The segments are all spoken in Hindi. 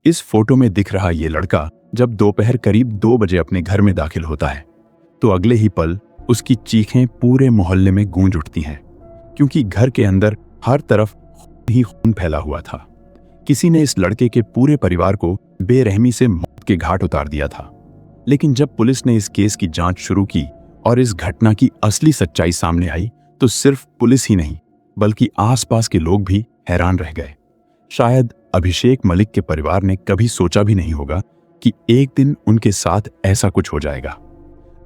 इस फोटो में दिख रहा ये लड़का जब दोपहर करीब 2 बजे अपने घर में दाखिल होता है तो अगले ही पल उसकी चीखें पूरे मोहल्ले में गूंज उठती हैं, क्योंकि घर के अंदर हर तरफ खून ही खून फैला हुआ था। किसी ने इस लड़के के पूरे परिवार को बेरहमी से मौत के घाट उतार दिया था। लेकिन जब पुलिस ने इस केस की जांच शुरू की और इस घटना की असली सच्चाई सामने आई तो सिर्फ पुलिस ही नहीं बल्कि आसपास के लोग भी हैरान रह गए। शायद अभिषेक मलिक के परिवार ने कभी सोचा भी नहीं होगा कि एक दिन उनके साथ ऐसा कुछ हो जाएगा।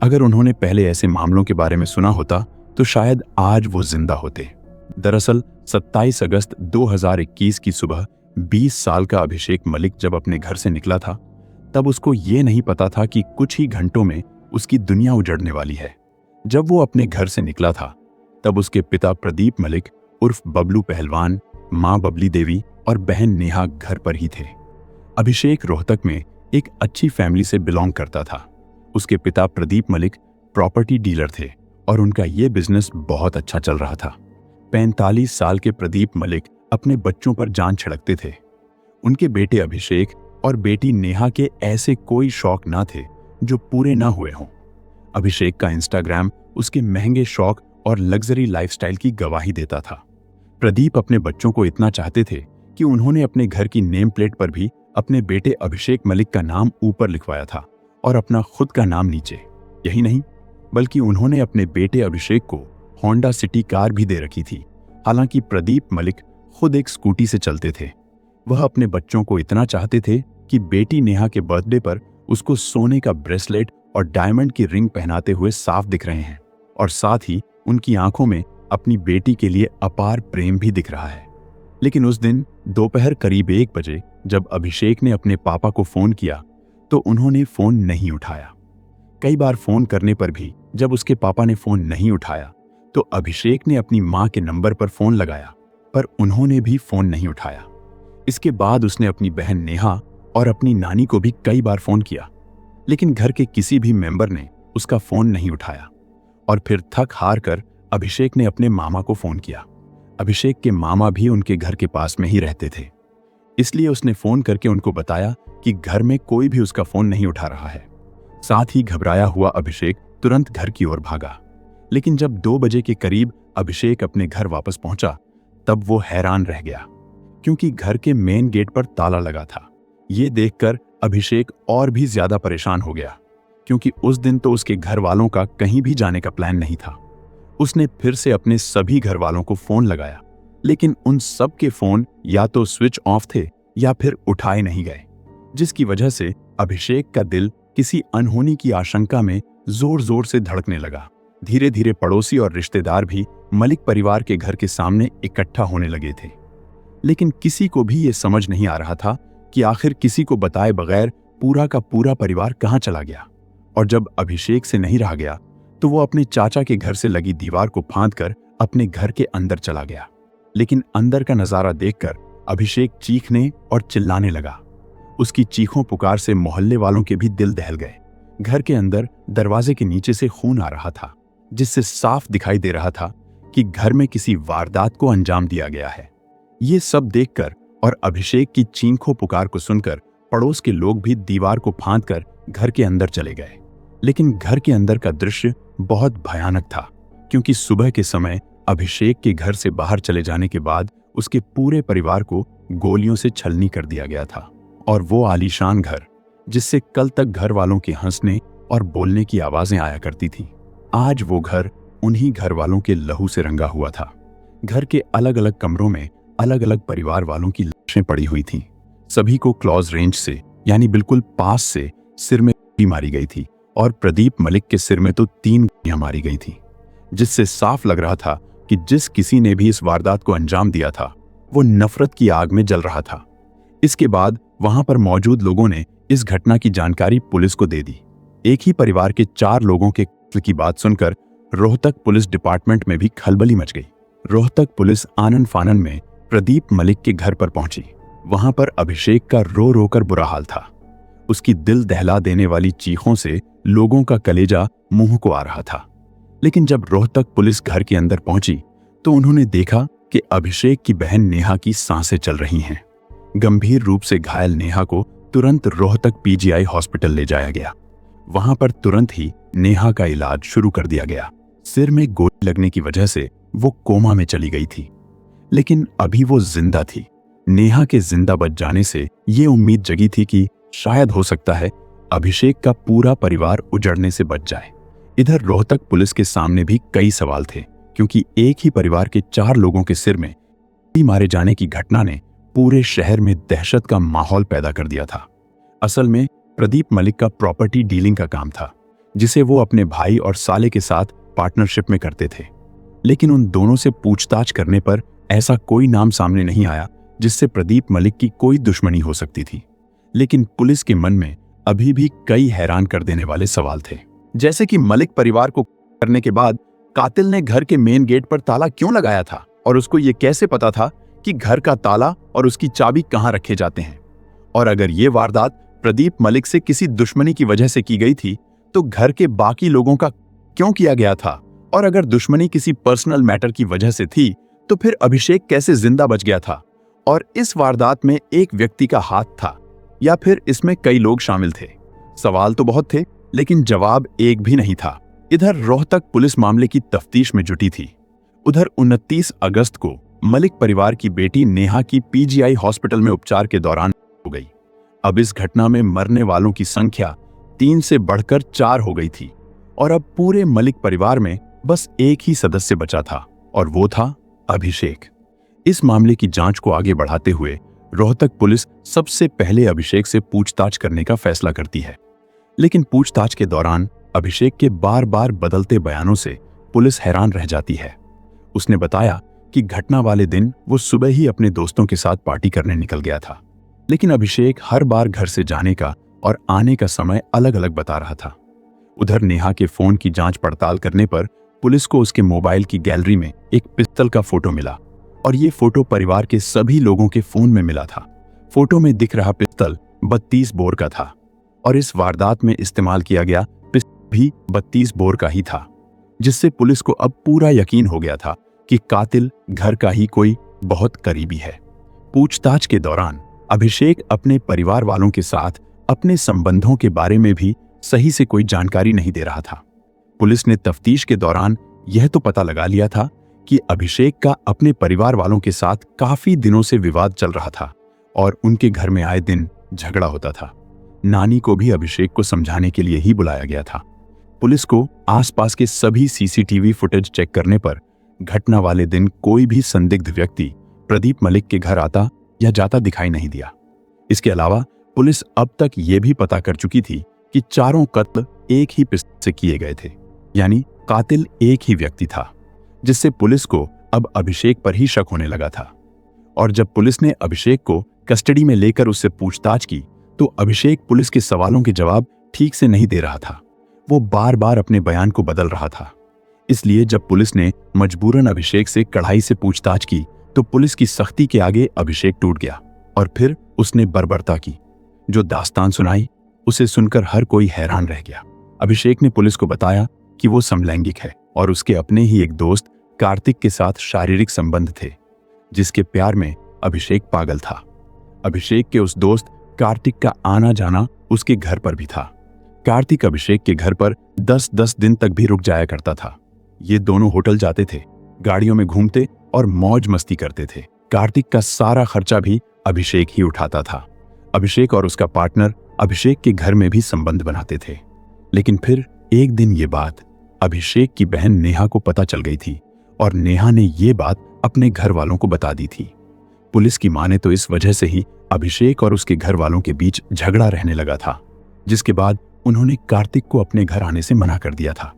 अगर उन्होंने पहले ऐसे मामलों के बारे में सुना होता तो शायद आज वो जिंदा होते। दरअसल 27 अगस्त 2021 की सुबह 20 साल का अभिषेक मलिक जब अपने घर से निकला था तब उसको ये नहीं पता था कि कुछ ही घंटों में उसकी दुनिया उजड़ने वाली है। जब वो अपने घर से निकला था तब उसके पिता प्रदीप मलिक उर्फ बबलू पहलवान, मां बबली देवी और बहन नेहा घर पर ही थे। अभिषेक रोहतक में एक अच्छी फैमिली से बिलोंग करता था। उसके पिता प्रदीप मलिक प्रॉपर्टी डीलर थे और उनका ये बिजनेस बहुत अच्छा चल रहा था। 45 साल के प्रदीप मलिक अपने बच्चों पर जान छिड़कते थे। उनके बेटे अभिषेक और बेटी नेहा के ऐसे कोई शौक ना थे जो पूरे ना हुए हों। अभिषेक का इंस्टाग्राम उसके महंगे शौक और लग्जरी लाइफस्टाइल की गवाही देता था। प्रदीप अपने बच्चों को इतना चाहते थे कि उन्होंने अपने घर की नेम प्लेट पर भी अपने बेटे अभिषेक मलिक का नाम ऊपर लिखवाया था और अपना खुद का नाम नीचे। यही नहीं बल्कि उन्होंने अपने बेटे अभिषेक को होंडा सिटी कार भी दे रखी थी। हालांकि प्रदीप मलिक खुद एक स्कूटी से चलते थे। वह अपने बच्चों को इतना चाहते थे कि बेटी नेहा के बर्थडे पर उसको सोने का ब्रेसलेट और डायमंड की रिंग पहनाते हुए साफ दिख रहे हैं और साथ ही उनकी आंखों में अपनी बेटी के लिए अपार प्रेम भी दिख रहा है। लेकिन उस दिन दोपहर करीब 1 बजे जब अभिषेक ने अपने पापा को फोन किया तो उन्होंने फोन नहीं उठाया। कई बार फोन करने पर भी जब उसके पापा ने फोन नहीं उठाया तो अभिषेक ने अपनी मां के नंबर पर फोन लगाया पर उन्होंने भी फोन नहीं उठाया। इसके बाद उसने अपनी बहन नेहा और अपनी नानी को भी कई बार फोन किया, लेकिन घर के किसी भी मेंबर ने उसका फोन नहीं उठाया। और फिर थक हार कर अभिषेक ने अपने मामा को फोन किया। अभिषेक के मामा भी उनके घर के पास में ही रहते थे, इसलिए उसने फोन करके उनको बताया कि घर में कोई भी उसका फोन नहीं उठा रहा है। साथ ही घबराया हुआ अभिषेक तुरंत घर की ओर भागा। लेकिन जब 2 बजे के करीब अभिषेक अपने घर वापस पहुंचा तब वो हैरान रह गया, क्योंकि घर के मेन गेट पर ताला लगा था। ये देखकर अभिषेक और भी ज्यादा परेशान हो गया, क्योंकि उस दिन तो उसके घर वालों का कहीं भी जाने का प्लान नहीं था। उसने फिर से अपने सभी घर वालों को फोन लगाया, लेकिन उन सब के फोन या तो स्विच ऑफ थे या फिर उठाए नहीं गए, जिसकी वजह से अभिषेक का दिल किसी अनहोनी की आशंका में जोर जोर से धड़कने लगा। धीरे धीरे पड़ोसी और रिश्तेदार भी मलिक परिवार के घर के सामने इकट्ठा होने लगे थे, लेकिन किसी को भी ये समझ नहीं आ रहा था कि आखिर किसी को बताए बगैर पूरा का पूरा परिवार कहाँ चला गया। और जब अभिषेक से नहीं रहा गया तो वो अपने चाचा के घर से लगी दीवार को फांदकर अपने घर के अंदर चला गया। लेकिन अंदर का नजारा देखकर अभिषेक चीखने और चिल्लाने लगा। उसकी चीखों पुकार से मोहल्ले वालों के भी दिल दहल गए। घर के अंदर दरवाजे के नीचे से खून आ रहा था, जिससे साफ दिखाई दे रहा था कि घर में किसी वारदात को अंजाम दिया गया है। ये सब देखकर और अभिषेक की चीखों पुकार को सुनकर पड़ोस के लोग भी दीवार को फांदकर घर के अंदर चले गए। लेकिन घर के अंदर का दृश्य बहुत भयानक था, क्योंकि सुबह के समय अभिषेक के घर से बाहर चले जाने के बाद उसके पूरे परिवार को गोलियों से छलनी कर दिया गया था। और वो आलीशान घर, जिससे कल तक घर वालों के हंसने और बोलने की आवाजें आया करती थी, आज वो घर उन्हीं घर वालों के लहू से रंगा हुआ था। घर के अलग अलग कमरों में अलग अलग परिवार वालों की लाशें पड़ी हुई थीं। सभी को क्लोज रेंज से, यानी बिल्कुल पास से सिर में गोली मारी गई थी और प्रदीप मलिक के सिर में तो 3 गोलियां मारी गई थी, जिससे साफ लग रहा था कि जिस किसी ने भी इस वारदात को अंजाम दिया था वो नफरत की आग में जल रहा था। इसके बाद वहां पर मौजूद लोगों ने इस घटना की जानकारी पुलिस को दे दी। एक ही परिवार के 4 लोगों के कत्ल की बात सुनकर रोहतक पुलिस डिपार्टमेंट में भी खलबली मच गई। रोहतक पुलिस आनन फानन में प्रदीप मलिक के घर पर पहुंची। वहां पर अभिषेक का रो रो कर बुरा हाल था। उसकी दिल दहला देने वाली चीखों से लोगों का कलेजा मुंह को आ रहा था। लेकिन जब रोहतक पुलिस घर के अंदर पहुंची तो उन्होंने देखा कि अभिषेक की बहन नेहा की सांसें चल रही हैं। गंभीर रूप से घायल नेहा को तुरंत रोहतक पीजीआई हॉस्पिटल ले जाया गया। वहां पर तुरंत ही नेहा का इलाज शुरू कर दिया गया। सिर में गोली लगने की वजह से वो कोमा में चली गई थी, लेकिन अभी वो जिंदा थी। नेहा के जिंदा बच जाने से ये उम्मीद जगी थी कि शायद हो सकता है अभिषेक का पूरा परिवार उजड़ने से बच जाए। इधर रोहतक पुलिस के सामने भी कई सवाल थे, क्योंकि एक ही परिवार के 4 लोगों के सिर में गोली मारे जाने की घटना ने पूरे शहर में दहशत का माहौल पैदा कर दिया था। असल में प्रदीप मलिक का प्रॉपर्टी डीलिंग का काम था, जिसे वो अपने भाई और साले के साथ पार्टनरशिप में करते थे। लेकिन उन दोनों से पूछताछ करने पर ऐसा कोई नाम सामने नहीं आया जिससे प्रदीप मलिक की कोई दुश्मनी हो सकती थी। लेकिन पुलिस के मन में अभी भी कई हैरान कर देने वाले सवाल थे, जैसे कि मलिक परिवार को करने के बाद कातिल ने घर के मेन गेट पर ताला क्यों लगाया था, और उसको ये कैसे पता था कि घर का ताला और उसकी चाबी कहां रखे जाते हैं। और अगर ये वारदात प्रदीप मलिक से किसी दुश्मनी की वजह से की गई थी तो घर के बाकी लोगों का क्यों किया गया था, और अगर दुश्मनी किसी पर्सनल मैटर की वजह से थी तो फिर अभिषेक कैसे जिंदा बच गया था, और इस वारदात में एक व्यक्ति का हाथ था या फिर इसमें कई लोग शामिल थे। सवाल तो बहुत थे, लेकिन जवाब एक भी नहीं था। इधर रोहतक पुलिस मामले की तफ्तीश में जुटी थी। उधर 29 अगस्त को मलिक परिवार की बेटी नेहा की पीजीआई हॉस्पिटल में उपचार के दौरान हो गई। अब इस घटना में मरने वालों की संख्या 3 से बढ़कर 4 हो गई थी, और अब पूरे मलिक परिवार में बस एक ही सदस्य बचा था, और वो था अभिषेक। इस मामले की जांच को आगे बढ़ाते हुए रोहतक पुलिस सबसे पहले अभिषेक से पूछताछ करने का फैसला करती है। लेकिन पूछताछ के दौरान अभिषेक के बार बार बदलते बयानों से पुलिस हैरान रह जाती है। उसने बताया कि घटना वाले दिन वो सुबह ही अपने दोस्तों के साथ पार्टी करने निकल गया था, लेकिन अभिषेक हर बार घर से जाने का और आने का समय अलग अलग बता रहा था। उधर नेहा के फोन की जांच पड़ताल करने पर पुलिस को उसके मोबाइल की गैलरी में एक पिस्तौल का फोटो मिला, और ये फोटो परिवार के सभी लोगों के फोन में मिला था। फोटो में दिख रहा पिस्तौल 32 बोर का था, और इस वारदात में इस्तेमाल किया गया पिस्तौल भी 32 बोर का ही था, जिससे पुलिस को अब पूरा यकीन हो गया था कि कातिल घर का ही कोई बहुत करीबी है। पूछताछ के दौरान अभिषेक अपने परिवार वालों के साथ अपने संबंधों के बारे में भी सही से कोई जानकारी नहीं दे रहा था। पुलिस ने तफ्तीश के दौरान यह तो पता लगा लिया था कि अभिषेक का अपने परिवार वालों के साथ काफी दिनों से विवाद चल रहा था, और उनके घर में आए दिन झगड़ा होता था। नानी को भी अभिषेक को समझाने के लिए ही बुलाया गया था। पुलिस को आसपास के सभी सीसीटीवी फुटेज चेक करने पर घटना वाले दिन कोई भी संदिग्ध व्यक्ति प्रदीप मलिक के घर आता या जाता दिखाई नहीं दिया। इसके अलावा पुलिस अब तक ये भी पता कर चुकी थी कि चारों कत्ल एक ही पिस्तौल से किए गए थे, यानी कातिल एक ही व्यक्ति था, जिससे पुलिस को अब अभिषेक पर ही शक होने लगा था। और जब पुलिस ने अभिषेक को कस्टडी में लेकर उससे पूछताछ की तो अभिषेक पुलिस के सवालों के जवाब ठीक से नहीं दे रहा था। वो बार बार अपने बयान को बदल रहा था। इसलिए जब पुलिस ने मजबूरन अभिषेक से कड़ाई से पूछताछ की तो पुलिस की सख्ती के आगे अभिषेक टूट गया, और फिर उसने बर्बरता की। जो दास्तान सुनाई उसे सुनकर हर कोई हैरान रह गया। अभिषेक ने पुलिस को बताया कि वो समलैंगिक है और उसके अपने ही एक दोस्त कार्तिक के साथ शारीरिक संबंध थे, जिसके प्यार में अभिषेक पागल था। अभिषेक के उस दोस्त कार्तिक का आना जाना उसके घर पर भी था। कार्तिक अभिषेक के घर पर 10-10 दिन तक भी रुक जाया करता था। ये दोनों होटल जाते थे, गाड़ियों में घूमते और मौज मस्ती करते थे। कार्तिक का सारा खर्चा भी अभिषेक ही उठाता था। अभिषेक और उसका पार्टनर अभिषेक के घर में भी संबंध बनाते थे। लेकिन फिर एक दिन ये बात अभिषेक की बहन नेहा को पता चल गई थी, और नेहा ने ये बात अपने घर वालों को बता दी थी। पुलिस की माने तो इस वजह से ही अभिषेक और उसके घर वालों के बीच झगड़ा रहने लगा था, जिसके बाद उन्होंने कार्तिक को अपने घर आने से मना कर दिया था।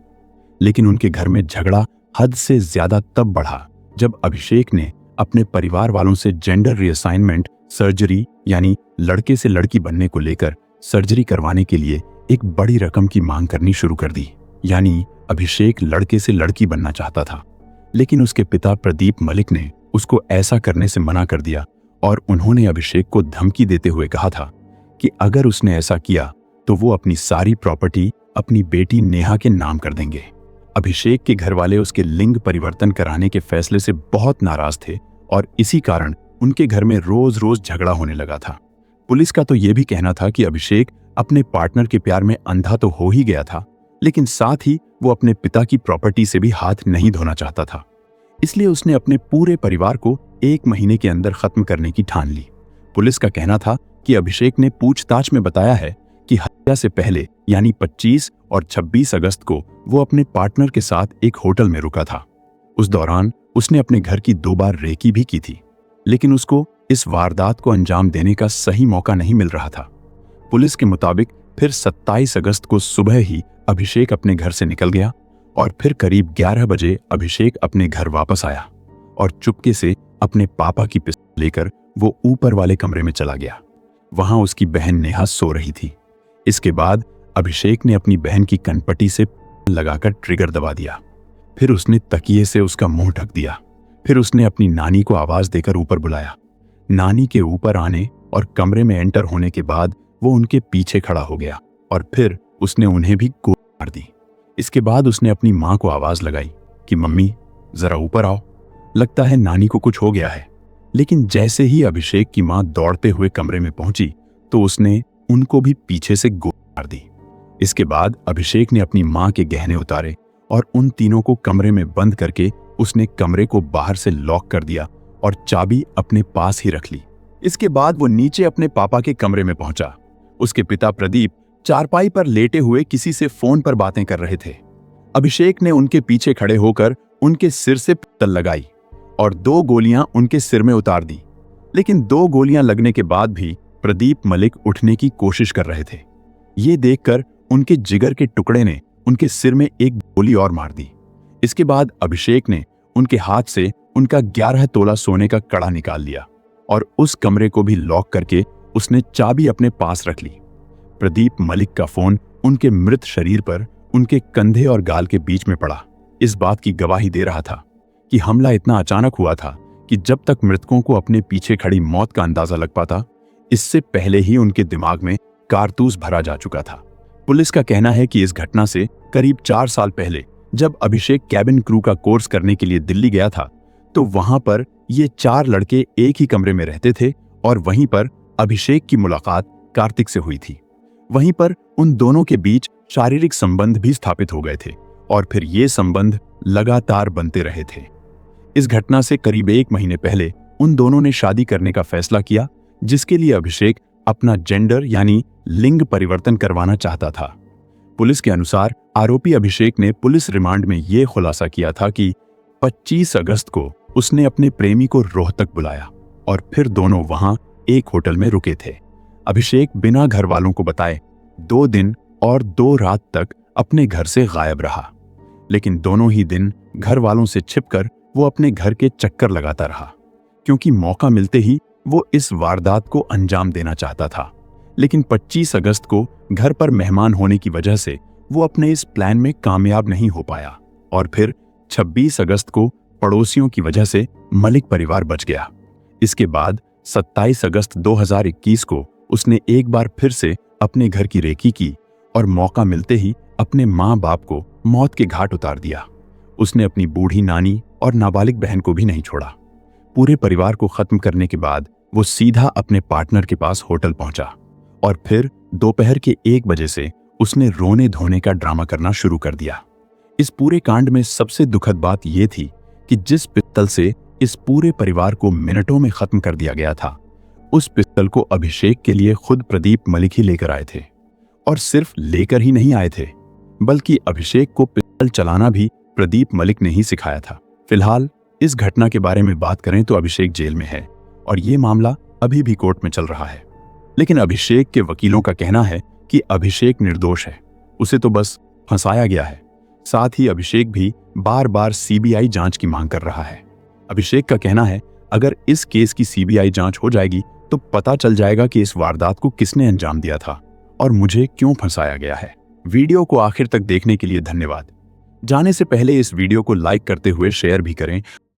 लेकिन उनके घर में झगड़ा हद से ज्यादा तब बढ़ा जब अभिषेक ने अपने परिवार वालों से जेंडर रीअसाइनमेंट सर्जरी, यानी लड़के से लड़की बनने को लेकर सर्जरी करवाने के लिए एक बड़ी रकम की मांग करनी शुरू कर दी। यानी अभिषेक लड़के से लड़की बनना चाहता था, लेकिन उसके पिता प्रदीप मलिक ने उसको ऐसा करने से मना कर दिया, और उन्होंने अभिषेक को धमकी देते हुए कहा था कि अगर उसने ऐसा किया तो वो अपनी सारी प्रॉपर्टी अपनी बेटी नेहा के नाम कर देंगे। अभिषेक के घर वाले उसके लिंग परिवर्तन कराने के फैसले से बहुत नाराज थे, और इसी कारण उनके घर में रोज रोज झगड़ा होने लगा था। पुलिस का तो यह भी कहना था कि अभिषेक अपने पार्टनर के प्यार में अंधा तो हो ही गया था, लेकिन साथ ही वो अपने पिता की प्रॉपर्टी से भी हाथ नहीं धोना चाहता था। इसलिए उसने अपने पूरे परिवार को 1 महीने के अंदर खत्म करने की ठान ली। पुलिस का कहना था कि अभिषेक ने पूछताछ में बताया है कि हत्या से पहले यानी 25 और 26 अगस्त को वो अपने पार्टनर के साथ एक होटल में रुका था। उस दौरान उसने अपने घर की 2 बार रेकी भी की थी, लेकिन उसको इस वारदात को अंजाम देने का सही मौका नहीं मिल रहा था। पुलिस के मुताबिक फिर 27 अगस्त को सुबह ही अभिषेक अपने घर से निकल गया और फिर करीब 11 बजे अभिषेक अपने घर वापस आया और चुपके से अपने पापा की पिस्तौल लेकर वो ऊपर वाले कमरे में चला गया। वहां उसकी बहन नेहा सो रही थी। इसके बाद अभिषेक ने अपनी बहन की कनपट्टी से लगाकर ट्रिगर दबा दिया। फिर उसने तकिए से उसका मुंह ढक दिया। फिर उसने अपनी नानी को आवाज देकर ऊपर बुलाया। नानी के ऊपर आने और कमरे में एंटर होने के बाद वो उनके पीछे खड़ा हो गया और फिर उसने उन्हें भी गोली मार दी। इसके बाद उसने अपनी मां को आवाज लगाई कि मम्मी जरा ऊपर आओ, लगता है नानी को कुछ हो गया है। लेकिन जैसे ही अभिषेक की मां दौड़ते हुए कमरे में पहुंची तो उसने उनको भी पीछे से गोली मार दी। इसके बाद अभिषेक ने अपनी मां के गहने उतारे और उन तीनों को कमरे में बंद करके उसने कमरे को बाहर से लॉक कर दिया और चाबी अपने पास ही रख ली। इसके बाद वो नीचे अपने पापा के कमरे में पहुंचा। उसके पिता प्रदीप चारपाई पर लेटे हुए किसी से फोन पर बातें कर रहे थे। अभिषेक ने उनके पीछे खड़े होकर उनके सिर से पिस्तौल लगाई और 2 गोलियां उनके सिर में उतार दी। लेकिन 2 गोलियां लगने के बाद भी प्रदीप मलिक उठने की कोशिश कर रहे थे। ये देखकर उनके जिगर के टुकड़े ने उनके सिर में एक गोली और मार दी। इसके बाद अभिषेक ने उनके हाथ से उनका 11 तोला सोने का कड़ा निकाल लिया और उस कमरे को भी लॉक करके उसने चाबी अपने पास रख ली। प्रदीप मलिक का फोन उनके मृत शरीर पर उनके कंधे और गाल के बीच में पड़ा। इस बात की गवाही दे रहा था कि हमला इतना अचानक हुआ था कि जब तक मृतकों को अपने पीछे खड़ी मौत का अंदाजा लग पाता, इससे पहले ही उनके दिमाग में कारतूस भरा जा चुका था। पुलिस का कहना है कि इस घटना से करीब 4 साल पहले जब अभिषेक कैबिन क्रू का कोर्स करने के लिए दिल्ली गया था, तो वहां पर ये 4 लड़के एक ही कमरे में रहते थे और वहीं पर अभिषेक की मुलाकात कार्तिक से हुई थी। वहीं पर उन दोनों के बीच शारीरिक संबंध भी स्थापित हो गए थे और फिर ये संबंध लगातार बनते रहे थे। इस घटना से करीब 1 महीने पहले उन दोनों ने शादी करने का फैसला किया, जिसके लिए अभिषेक अपना जेंडर यानी लिंग परिवर्तन करवाना चाहता था। पुलिस के अनुसार आरोपी अभिषेक ने पुलिस रिमांड में यह खुलासा किया था कि 25 अगस्त को उसने अपने प्रेमी को रोहतक बुलाया और फिर दोनों वहां एक होटल में रुके थे। अभिषेक बिना घर वालों को बताए 2 दिन और 2 रात तक अपने घर से गायब रहा, लेकिन दोनों ही दिन घर वालों से छिपकर वो अपने घर के चक्कर लगाता रहा, क्योंकि मौका मिलते ही वो इस वारदात को अंजाम देना चाहता था। लेकिन 25 अगस्त को घर पर मेहमान होने की वजह से वो अपने इस प्लान में कामयाब नहीं हो पाया और फिर 26 अगस्त को पड़ोसियों की वजह से मलिक परिवार बच गया। इसके बाद 27 अगस्त 2021 को उसने एक बार फिर से अपने घर की रेकी की और मौका मिलते ही अपने माँ बाप को मौत के घाट उतार दिया। उसने अपनी बूढ़ी नानी और नाबालिग बहन को भी नहीं छोड़ा। पूरे परिवार को खत्म करने के बाद वो सीधा अपने पार्टनर के पास होटल पहुंचा और फिर दोपहर के 1 बजे से उसने रोने धोने का ड्रामा करना शुरू कर दिया। इस पूरे कांड में सबसे दुखद बात यह थी कि जिस पिस्तौल से इस पूरे परिवार को मिनटों में खत्म कर दिया गया था, उस पिस्तौल को अभिषेक के लिए खुद प्रदीप मलिक ही लेकर आए थे। और सिर्फ लेकर ही नहीं आए थे, बल्कि अभिषेक को पिस्तौल चलाना भी प्रदीप मलिक ने ही सिखाया था। फिलहाल इस घटना के बारे में बात करें तो अभिषेक जेल में है और ये मामला अभी भी कोर्ट में चल रहा है। लेकिन अभिषेक के वकीलों का कहना है कि अभिषेक निर्दोष है, उसे तो बस फंसाया गया है। साथ ही अभिषेक भी बार बार सीबीआई जांच की मांग कर रहा है। अभिषेक का कहना है अगर इस केस की सीबीआई जांच हो जाएगी तो पता चल जाएगा कि इस वारदात को किसने अंजाम दिया था और मुझे क्यों फंसाया गया है। वीडियो को आखिर तक देखने के लिए धन्यवाद। जाने से पहले इस वीडियो को लाइक करते हुए शेयर भी करें